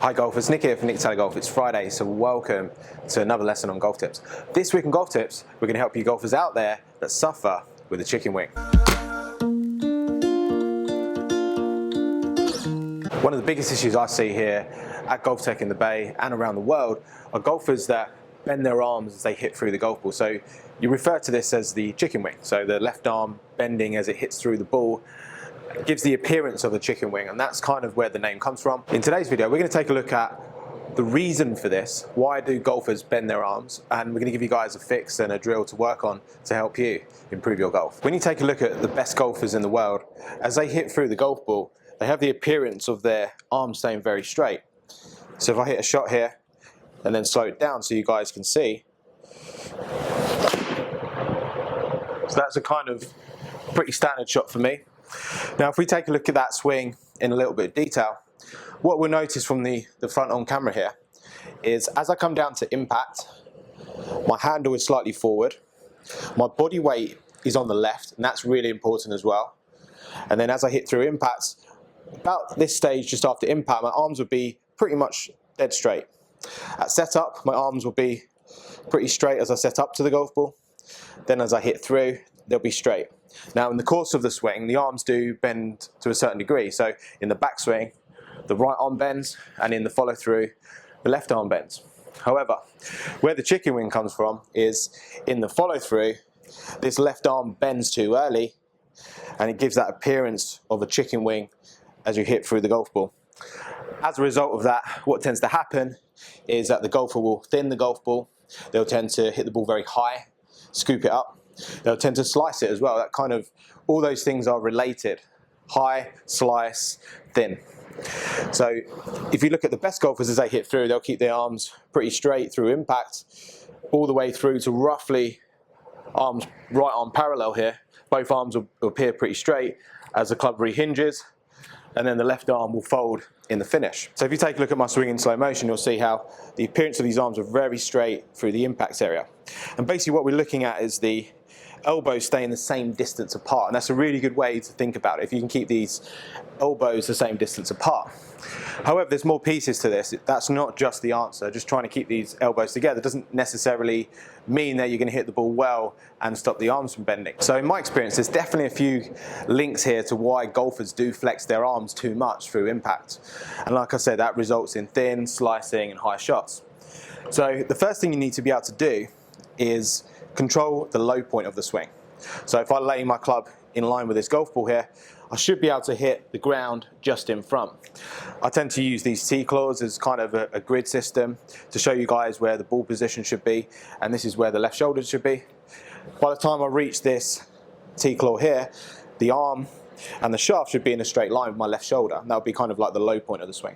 Hi golfers, Nick here from Untitled Golf. It's Friday, so welcome to another lesson on golf tips. This week on Golf Tips, we're going to help you golfers out there that suffer with a chicken wing. One of the biggest issues I see here at GOLFTEC in the Bay and around the world are golfers that bend their arms as they hit through the golf ball. So you refer to this as the chicken wing. So the left arm bending as it hits through the ball. It gives the appearance of a chicken wing, and that's kind of where the name comes from. In today's video, we're going to take a look at the reason for this. Why do golfers bend their arms? And we're going to give you guys a fix and a drill to work on to help you improve your golf. When you take a look at the best golfers in the world, as they hit through the golf ball, they have the appearance of their arms staying very straight. So if I hit a shot here and then slow it down so you guys can see. So that's a kind of pretty standard shot for me. Now if we take a look at that swing in a little bit of detail, what we'll notice from the front on camera here is as I come down to impact, my handle is slightly forward, my body weight is on the left, and that's really important as well. And then as I hit through impact, about this stage just after impact, my arms would be pretty much dead straight. At setup, my arms will be pretty straight as I set up to the golf ball. Then as I hit through, they'll be straight. Now in the course of the swing, the arms do bend to a certain degree. So in the backswing, the right arm bends, and in the follow through, the left arm bends. However, where the chicken wing comes from is in the follow through, this left arm bends too early, and it gives that appearance of a chicken wing as you hit through the golf ball. As a result of that, what tends to happen is that the golfer will thin the golf ball. They'll tend to hit the ball very high, scoop it up. They'll tend to slice it as well. That kind of, all those things are related. High, slice, thin. So if you look at the best golfers as they hit through, they'll keep their arms pretty straight through impact, all the way through to roughly arms, right arm parallel here. Both arms will appear pretty straight as the club rehinges, and then the left arm will fold in the finish. So if you take a look at my swing in slow motion, you'll see how the appearance of these arms are very straight through the impact area. And basically what we're looking at is the elbows staying the same distance apart, and that's a really good way to think about it, if you can keep these elbows the same distance apart. However, there's more pieces to this. That's not just the answer. Just trying to keep these elbows together doesn't necessarily mean that you're going to hit the ball well and stop the arms from bending. So in my experience, there's definitely a few links here to why golfers do flex their arms too much through impact. And like I said, that results in thin, slicing and high shots. So the first thing you need to be able to do is control the low point of the swing. So if I lay my club in line with this golf ball here, I should be able to hit the ground just in front. I tend to use these T-claws as kind of a grid system to show you guys where the ball position should be, and this is where the left shoulder should be. By the time I reach this T-claw here, the arm and the shaft should be in a straight line with my left shoulder, and that would be kind of like the low point of the swing.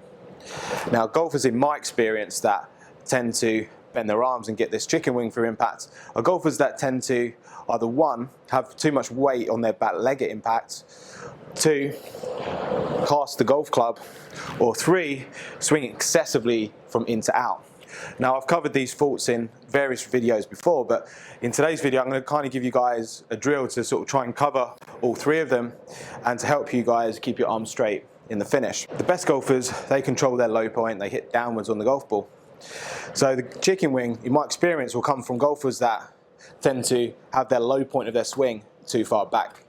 Now golfers in my experience that tend to bend their arms and get this chicken wing through impact are golfers that tend to either one, have too much weight on their back leg at impact, two, cast the golf club, or three, swing excessively from in to out. Now I've covered these faults in various videos before, but in today's video I'm going to kind of give you guys a drill to sort of try and cover all three of them and to help you guys keep your arms straight in the finish. The best golfers, they control their low point, they hit downwards on the golf ball. So the chicken wing, in my experience, will come from golfers that tend to have their low point of their swing too far back.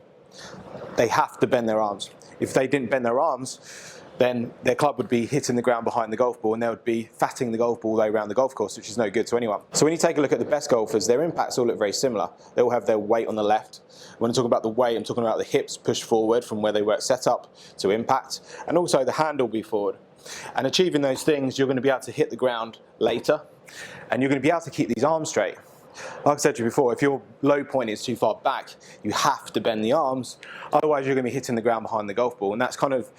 They have to bend their arms. If they didn't bend their arms, then their club would be hitting the ground behind the golf ball, and they would be fatting the golf ball all the way around the golf course, which is no good to anyone. So when you take a look at the best golfers, their impacts all look very similar. They all have their weight on the left. When I talk about the weight, I'm talking about the hips pushed forward from where they were at setup to impact, and also the handle be forward. And achieving those things, you're going to be able to hit the ground later, and you're going to be able to keep these arms straight. Like I said to you before, if your low point is too far back, you have to bend the arms, otherwise you're going to be hitting the ground behind the golf ball, and that's kind of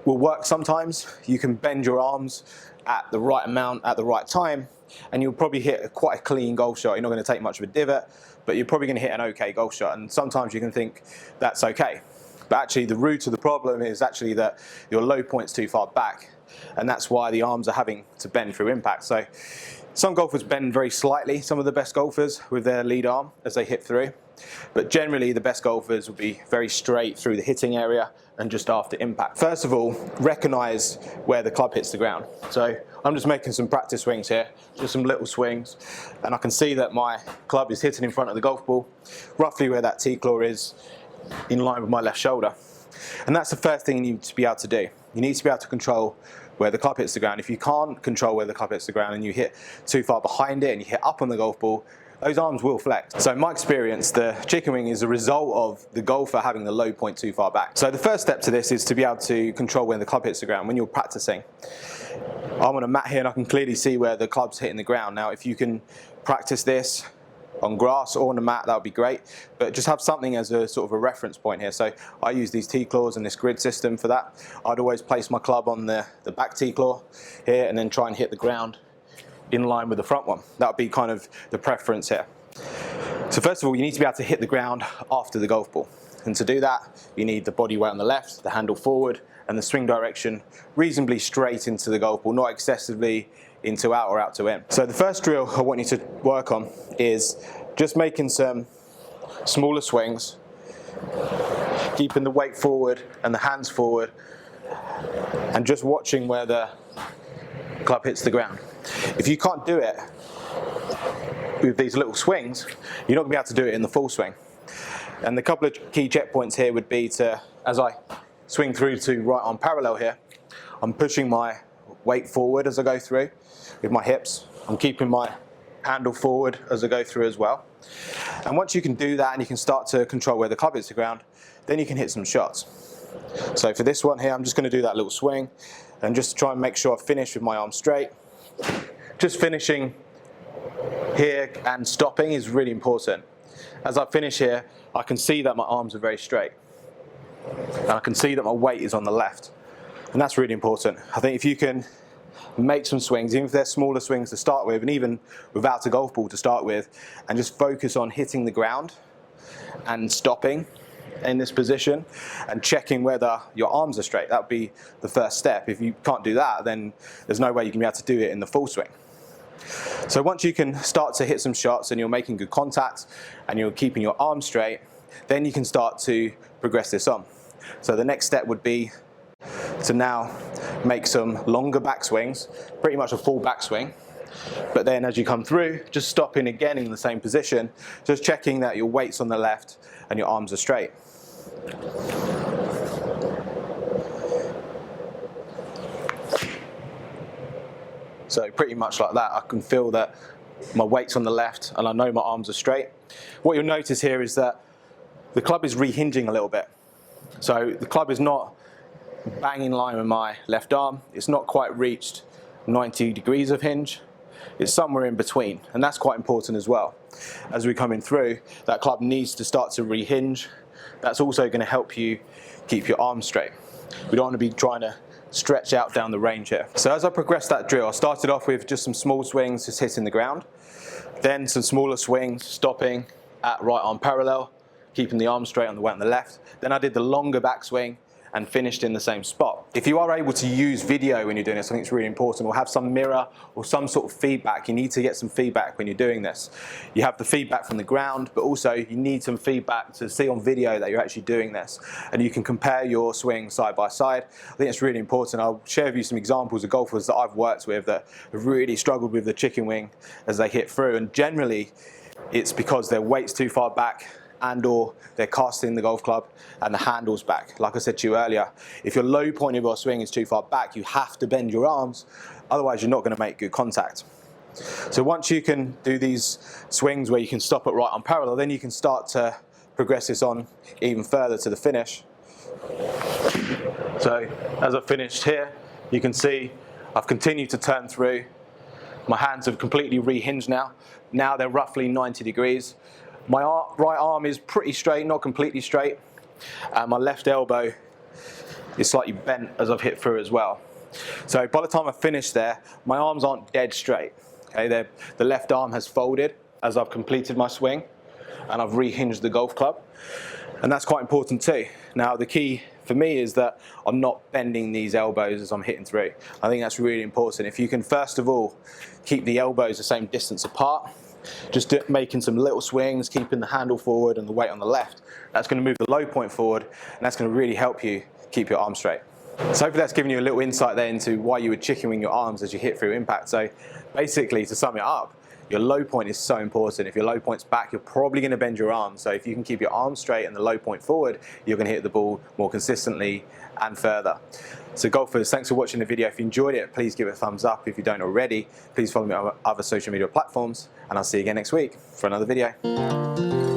will work sometimes. You can bend your arms at the right amount at the right time, and you'll probably hit quite a clean golf shot. You're not going to take much of a divot, but you're probably going to hit an okay golf shot, and sometimes you can think that's okay. But actually the root of the problem is actually that your low point's too far back, and that's why the arms are having to bend through impact. So Some golfers bend very slightly, some of the best golfers, with their lead arm as they hit through. But generally the best golfers will be very straight through the hitting area and just after impact. First of all, recognise where the club hits the ground. So I'm just making some practice swings here, just some little swings, and I can see that my club is hitting in front of the golf ball, roughly where that T-claw is, in line with my left shoulder. And that's the first thing you need to be able to do. You need to be able to control where the club hits the ground. If you can't control where the club hits the ground and you hit too far behind it and you hit up on the golf ball, those arms will flex. So in my experience, the chicken wing is a result of the golfer having the low point too far back. So the first step to this is to be able to control when the club hits the ground. When you're practicing, I'm on a mat here and I can clearly see where the club's hitting the ground. Now, if you can practice this on grass or on a mat, that would be great, but just have something as a sort of a reference point here. So I use these T-claws and this grid system for that. I'd always place my club on the back T-claw here and then try and hit the ground in line with the front one. That would be kind of the preference here. So first of all, you need to be able to hit the ground after the golf ball. And to do that, you need the body weight on the left, the handle forward, and the swing direction reasonably straight into the golf ball, not excessively into out or out to in. So the first drill I want you to work on is just making some smaller swings, keeping the weight forward and the hands forward, and just watching where the club hits the ground. If you can't do it with these little swings, you're not going to be able to do it in the full swing. And the couple of key checkpoints here would be to, as I swing through to right arm parallel here, I'm pushing my weight forward as I go through with my hips. I'm keeping my handle forward as I go through as well. And once you can do that and you can start to control where the club hits the ground, then you can hit some shots. So for this one here, I'm just going to do that little swing and just try and make sure I finish with my arm straight. Just finishing here and stopping is really important. As I finish here, I can see that my arms are very straight. And I can see that my weight is on the left. And that's really important. I think if you can make some swings, even if they're smaller swings to start with, and even without a golf ball to start with, and just focus on hitting the ground and stopping in this position and checking whether your arms are straight. That would be the first step. If you can't do that, then there's no way you can be able to do it in the full swing. So once you can start to hit some shots and you're making good contact and you're keeping your arms straight, then you can start to progress this on. So the next step would be to now make some longer backswings, pretty much a full backswing. But then as you come through, just stopping again in the same position, just checking that your weight's on the left and your arms are straight. So pretty much like that, I can feel that my weight's on the left and I know my arms are straight. What you'll notice here is that the club is rehinging a little bit. So the club is not bang in line with my left arm. It's not quite reached 90 degrees of hinge. It's somewhere in between, and that's quite important as well. As we're coming through, that club needs to start to rehinge. That's also going to help you keep your arms straight. We don't want to be trying to stretch out down the range here. So as I progressed that drill, I started off with just some small swings, just hitting the ground. Then some smaller swings, stopping at right arm parallel, keeping the arm straight on the weight on the left. Then I did the longer backswing and finished in the same spot. If you are able to use video when you're doing this, I think it's really important, or have some mirror or some sort of feedback. You need to get some feedback when you're doing this. You have the feedback from the ground, but also you need some feedback to see on video that you're actually doing this. And you can compare your swing side by side. I think it's really important. I'll share with you some examples of golfers that I've worked with that have really struggled with the chicken wing as they hit through. And generally, it's because their weight's too far back, and or they're casting the golf club and the handle's back. Like I said to you earlier, if your low point of your swing is too far back, you have to bend your arms, otherwise you're not going to make good contact. So once you can do these swings where you can stop at right on parallel, then you can start to progress this on even further to the finish. So as I've finished here, you can see I've continued to turn through. My hands have completely rehinged now. Now they're roughly 90 degrees. My right arm is pretty straight, not completely straight, and my left elbow is slightly bent as I've hit through as well. So by the time I finish there, my arms aren't dead straight. Okay, the left arm has folded as I've completed my swing, and I've rehinged the golf club, and that's quite important too. Now the key for me is that I'm not bending these elbows as I'm hitting through. I think that's really important. If you can first of all keep the elbows the same distance apart, just making some little swings, keeping the handle forward and the weight on the left, that's going to move the low point forward, and that's going to really help you keep your arm straight. So hopefully that's given you a little insight there into why you would chicken-wing your arms as you hit through impact. So basically, to sum it up, your low point is so important. If your low point's back, you're probably going to bend your arms. So if you can keep your arms straight and the low point forward, you're going to hit the ball more consistently and further. So golfers, thanks for watching the video. If you enjoyed it, please give it a thumbs up. If you don't already, please follow me on other social media platforms, and I'll see you again next week for another video.